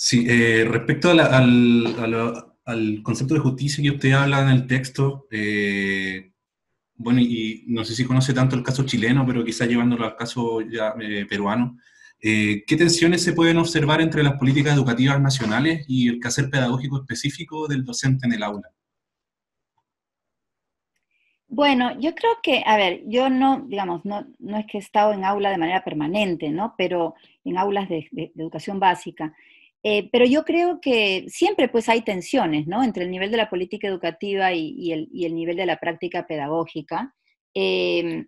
Sí, respecto al concepto de justicia que usted habla en el texto, bueno, y no sé si conoce tanto el caso chileno, pero quizá llevándolo al caso ya, peruano, ¿qué tensiones se pueden observar entre las políticas educativas nacionales y el quehacer pedagógico específico del docente en el aula? Bueno, yo creo que, a ver, yo no, digamos, no es que he estado en aula de manera permanente, ¿no? Pero en aulas de educación básica. Pero yo creo que siempre pues hay tensiones, ¿no? Entre el nivel de la política educativa y el nivel de la práctica pedagógica. Eh,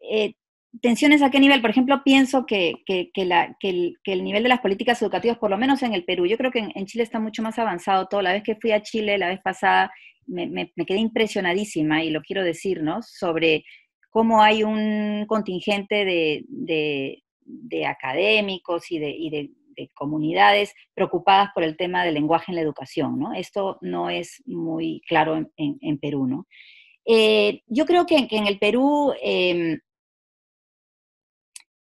eh, ¿Tensiones a qué nivel? Por ejemplo, pienso que el nivel de las políticas educativas, por lo menos en el Perú, yo creo que en Chile está mucho más avanzado todo. La vez que fui a Chile, la vez pasada, me quedé impresionadísima, y lo quiero decir, ¿no? Sobre cómo hay un contingente de académicos y de comunidades preocupadas por el tema del lenguaje en la educación, ¿no? Esto no es muy claro en Perú, ¿no? Yo creo que en el Perú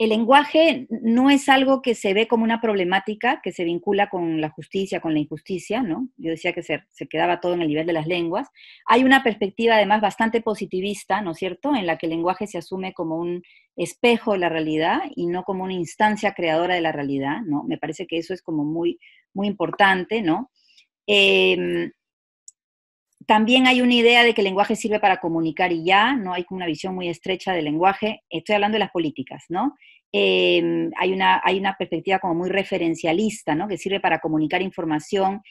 el lenguaje no es algo que se ve como una problemática que se vincula con la justicia, con la injusticia, ¿no? Yo decía que se quedaba todo en el nivel de las lenguas. Hay una perspectiva además bastante positivista, ¿no es cierto?, en la que el lenguaje se asume como un espejo de la realidad y no como una instancia creadora de la realidad, ¿no? Me parece que eso es como muy, muy importante, ¿no? Eh, También hay una idea de que el lenguaje sirve para comunicar y ya, no hay como una visión muy estrecha del lenguaje. Estoy hablando de las políticas, ¿no? Hay una perspectiva como muy referencialista, ¿no? Que sirve para comunicar información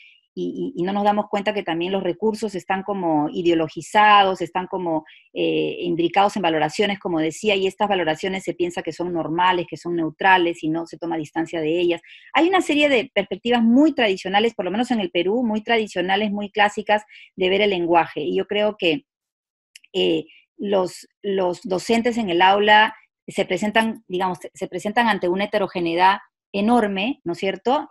y no nos damos cuenta que también los recursos están como ideologizados, están como imbricados en valoraciones, como decía, y estas valoraciones se piensa que son normales, que son neutrales y no se toma distancia de ellas. Hay una serie de perspectivas muy tradicionales, por lo menos en el Perú, muy tradicionales, muy clásicas, de ver el lenguaje. Y yo creo que eh, los docentes en el aula se presentan, digamos, se presentan ante una heterogeneidad enorme, ¿no es cierto?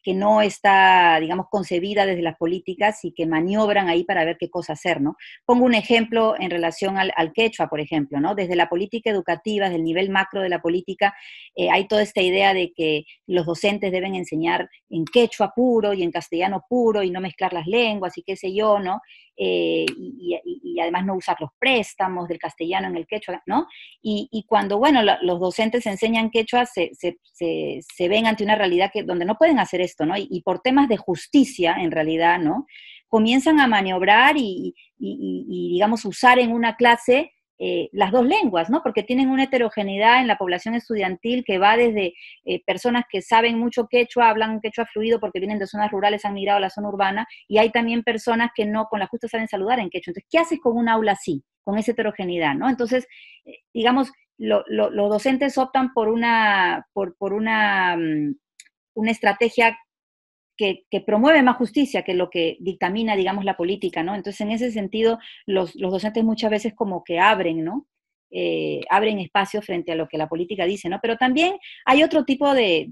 Que no está, digamos, concebida desde las políticas y que maniobran ahí para ver qué cosa hacer, ¿no? Pongo un ejemplo en relación al quechua, por ejemplo, ¿no? Desde la política educativa, desde el nivel macro de la política, hay toda esta idea de que los docentes deben enseñar en quechua puro y en castellano puro y no mezclar las lenguas y qué sé yo, ¿no? Y además no usar los préstamos del castellano en el quechua, ¿no? Y cuando, bueno, los docentes enseñan quechua, se ven ante una realidad donde no pueden hacer esto, ¿no? Y por temas de justicia, en realidad, ¿no? Comienzan a maniobrar y digamos, usar en una clase las dos lenguas, ¿no? Porque tienen una heterogeneidad en la población estudiantil que va desde personas que saben mucho quechua, hablan quechua fluido porque vienen de zonas rurales, han migrado a la zona urbana, y hay también personas que no, con la justa saben saludar en quechua. Entonces, ¿qué haces con un aula así, con esa heterogeneidad, ¿no? Entonces, digamos, los docentes optan por una estrategia que promueve más justicia que lo que dictamina, digamos, la política, ¿no? Entonces, en ese sentido, los docentes muchas veces como que abren, ¿no? Abren espacios frente a lo que la política dice, ¿no? Pero también hay otro tipo de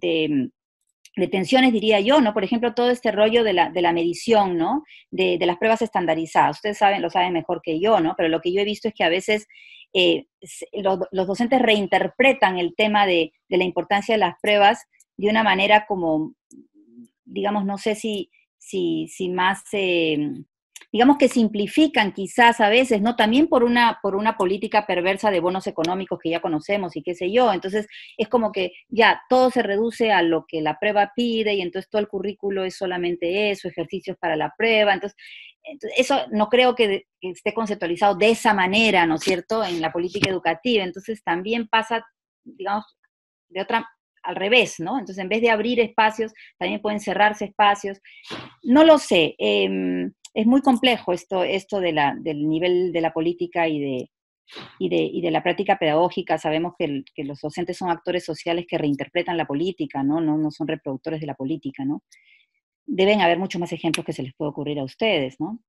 tensiones, diría yo, ¿no? Por ejemplo, todo este rollo de la medición, ¿no? De las pruebas estandarizadas. Ustedes saben, lo saben mejor que yo, ¿no? Pero lo que yo he visto es que a veces los docentes reinterpretan el tema de la importancia de las pruebas de una manera como, digamos, no sé si más, digamos que simplifican quizás a veces, ¿no? También por una política perversa de bonos económicos que ya conocemos y qué sé yo. Entonces, es como que ya todo se reduce a lo que la prueba pide y entonces todo el currículo es solamente eso, ejercicios para la prueba. Entonces eso no creo que esté conceptualizado de esa manera, ¿no es cierto?, en la política educativa. Entonces, también pasa, digamos, de otra al revés, ¿no? Entonces, en vez de abrir espacios, también pueden cerrarse espacios. No lo sé, es muy complejo esto del nivel de la política y de la práctica pedagógica. Sabemos que los docentes son actores sociales que reinterpretan la política, ¿no? No son reproductores de la política, ¿no? Deben haber muchos más ejemplos que se les puede ocurrir a ustedes, ¿no?